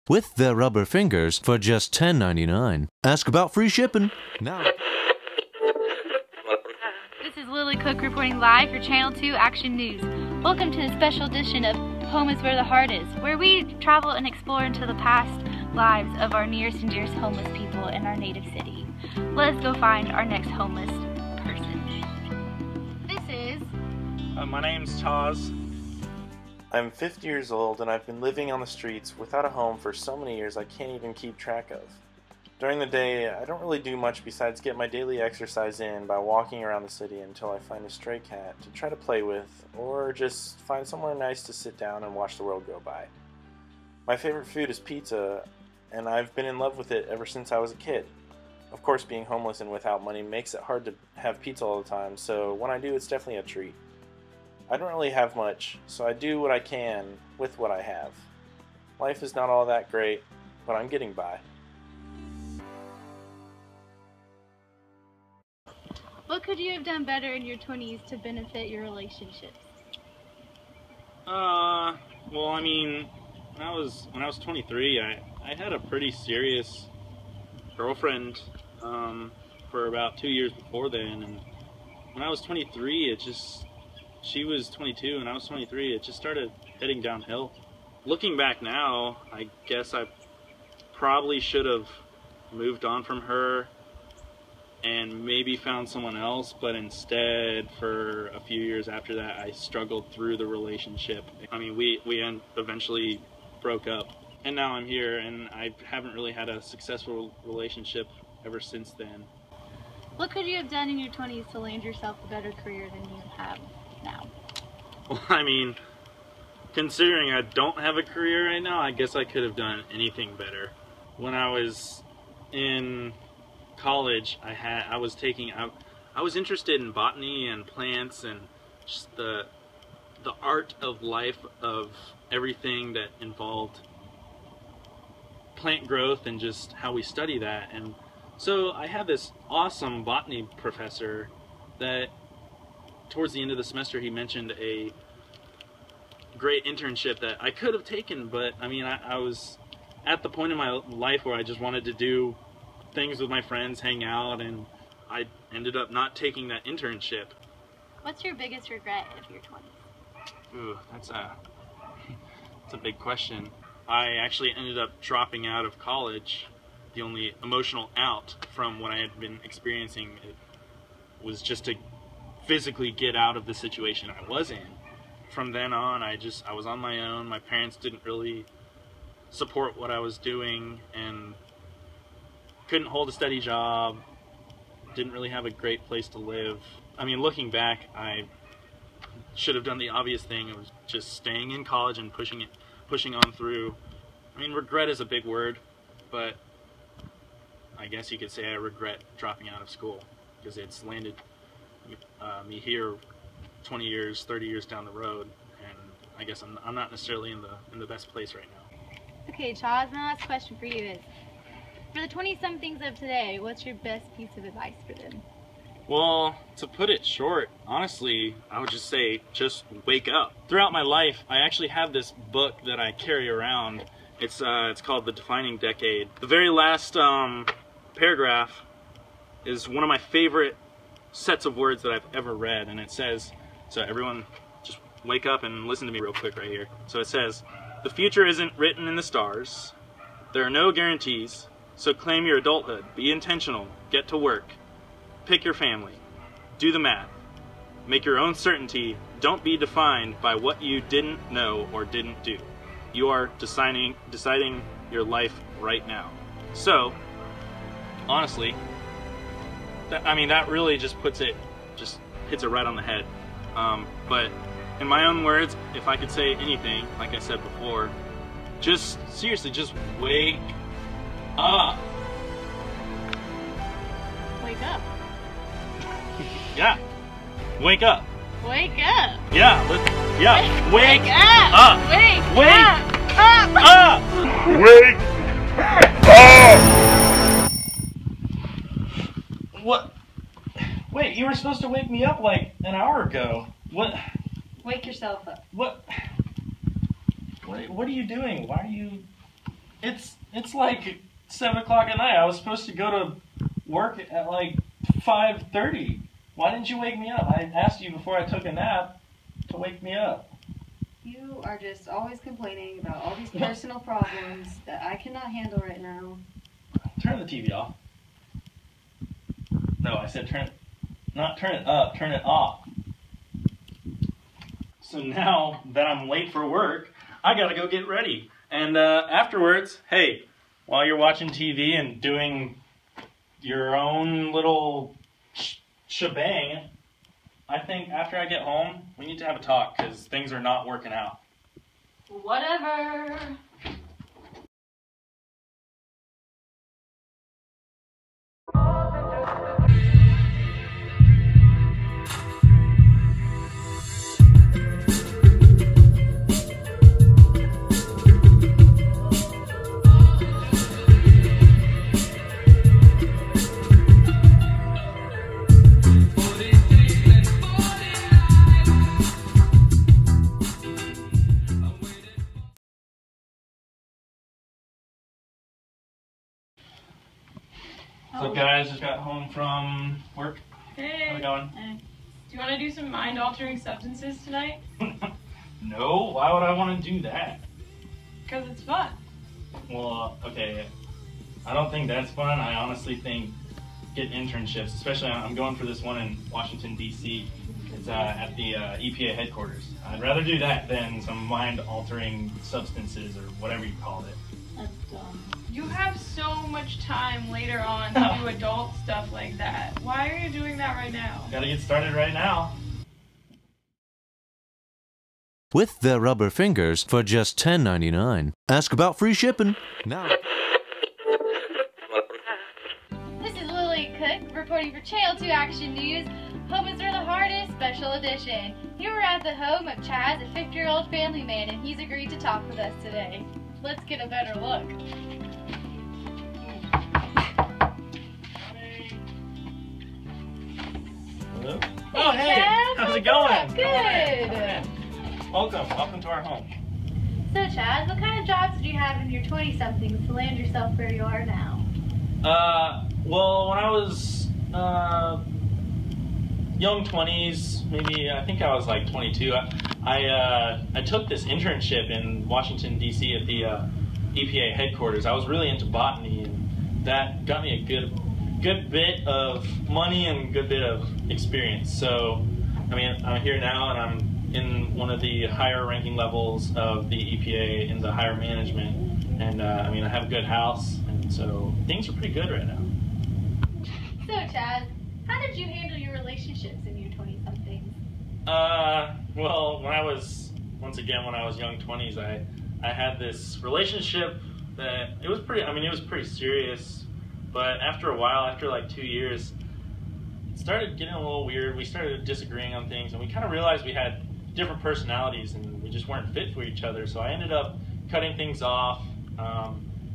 with their rubber fingers for just $10.99. Ask about free shipping now. This is Lily Cook reporting live for Channel 2 Action News. Welcome to the special edition of Home is Where the Heart Is, where we travel and explore into the past lives of our nearest and dearest homeless people in our native city. Let us go find our next homeless person. This is... My name's Taz. I'm 50 years old and I've been living on the streets without a home for so many years I can't even keep track of. During the day, I don't really do much besides get my daily exercise in by walking around the city until I find a stray cat to try to play with, or just find somewhere nice to sit down and watch the world go by. My favorite food is pizza, and I've been in love with it ever since I was a kid. Of course, being homeless and without money makes it hard to have pizza all the time, so when I do, it's definitely a treat. I don't really have much, so I do what I can with what I have. Life is not all that great, but I'm getting by. What could you have done better in your 20s to benefit your relationships? Well, I mean, when I was 23, I had a pretty serious girlfriend for about 2 years before then, and when I was 23, she was 22 and I was 23, it just started heading downhill. Looking back now, I guess I probably should have moved on from her and maybe found someone else, but instead for a few years after that I struggled through the relationship. I mean, we eventually broke up, and now I'm here and I haven't really had a successful relationship ever since then. What could you have done in your 20s to land yourself a better career than you have now? Well, I mean, considering I don't have a career right now, I guess I could have done anything better. When I was in college, I was interested in botany and plants and just the art of life, of everything that involved plant growth and just how we study that. And so I had this awesome botany professor that towards the end of the semester he mentioned a great internship that I could have taken, but I mean, I was at the point in my life where I just wanted to do things with my friends, hang out, and I ended up not taking that internship. What's your biggest regret of your 20s? Ooh, that's a big question. I actually ended up dropping out of college. The only emotional out from what I had been experiencing was just to physically get out of the situation I was in. From then on, I was on my own. My parents didn't really support what I was doing and couldn't hold a steady job, didn't really have a great place to live. I mean, looking back, I should have done the obvious thing. It was just staying in college and pushing on through. I mean, regret is a big word, but I guess you could say I regret dropping out of school because it's landed me here 20 years, 30 years down the road, and I guess I'm not necessarily in the best place right now. Okay, Chaz, my last question for you is, for the 20-somethings of today, what's your best piece of advice for them? Well, to put it short, honestly, I would just say, just wake up. Throughout my life, I actually have this book that I carry around. It's called The Defining Decade. The very last paragraph is one of my favorite sets of words that I've ever read, and it says, so everyone just wake up and listen to me real quick right here. So it says, the future isn't written in the stars. There are no guarantees, so claim your adulthood. Be intentional. Get to work. Pick your family. Do the math. Make your own certainty. Don't be defined by what you didn't know or didn't do. You are deciding your life right now. So, honestly, that really just hits it right on the head. But in my own words, if I could say anything, like I said before, just seriously, just wake up. Wake up. Yeah. Wake up. Wake up. Yeah. Wake up. Up. Wake up. Up. Wake up! What? Wait, you were supposed to wake me up like an hour ago. What? Wake yourself up. What are you doing? Why are you It's like 7 o'clock at night. I was supposed to go to work at like 5:30. Why didn't you wake me up? I asked you before I took a nap to wake me up. You are just always complaining about all these personal problems that I cannot handle right now. Turn the TV off. No, I said not turn it up, turn it off. So now that I'm late for work, I gotta go get ready. And afterwards, hey, while you're watching TV and doing your own little shebang, I think after I get home, we need to have a talk because things are not working out. Whatever. What's up, guys? Just got home from work. Hey. How's it going? Do you want to do some mind-altering substances tonight? No, why would I want to do that? Because it's fun. Well, okay, I don't think that's fun. I honestly think get internships, especially I'm going for this one in Washington, D.C. It's at the EPA headquarters. I'd rather do that than some mind-altering substances or whatever you call it. That's dumb. You have so much time later on to do adult stuff like that. Why are you doing that right now? Gotta get started right now. With their rubber fingers for just $10.99. Ask about free shipping. Now. This is Lily Cook reporting for Channel 2 Action News. Homies are the hardest, special edition. Here we're at the home of Chaz, a 50-year-old family man, and he's agreed to talk with us today. Let's get a better look. Hello? Oh, hey! Chaz, How's it what's going? up? Good. Welcome to our home. So Chaz, what kind of jobs did you have in your 20-somethings to land yourself where you are now? Well, when I was young 20s, maybe I think I was like 22. I took this internship in Washington D.C. at the EPA headquarters. I was really into botany, and that got me a good bit of money and good bit of experience. So, I mean, I'm here now, and I'm in one of the higher ranking levels of the EPA in the higher management, and I mean, I have a good house, and so things are pretty good right now. So Chaz, how did you handle your relationships in your 20-somethings? Well, when I was young 20s, I had this relationship that it was pretty serious, but after a while, after like 2 years, it started getting a little weird. We started disagreeing on things, and we kind of realized we had different personalities, and we just weren't fit for each other, so I ended up cutting things off,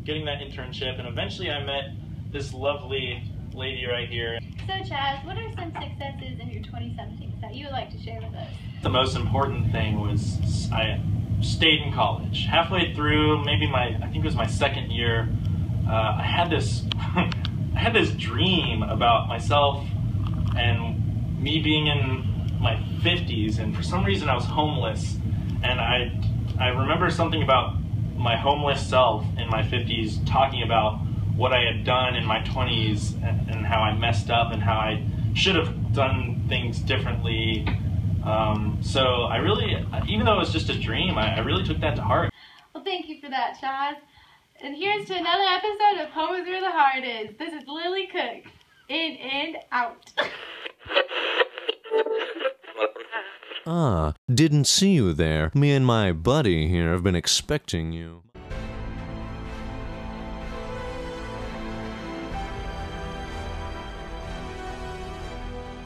getting that internship, and eventually I met this lovely lady right here. So Chaz, what are some successes in your 20-somethings that you would like to share with us? The most important thing was I stayed in college. Halfway through, I think it was my second year, I had this dream about myself and me being in my 50s, and for some reason I was homeless, and I remember something about my homeless self in my 50s talking about what I had done in my 20s and how I messed up and how I should have done things differently. So I really, even though it was just a dream, I really took that to heart. Well, thank you for that, Chaz. And here's to another episode of Home is Where the Heart Is. This is Lily Cook. In and out. Ah, didn't see you there. Me and my buddy here have been expecting you.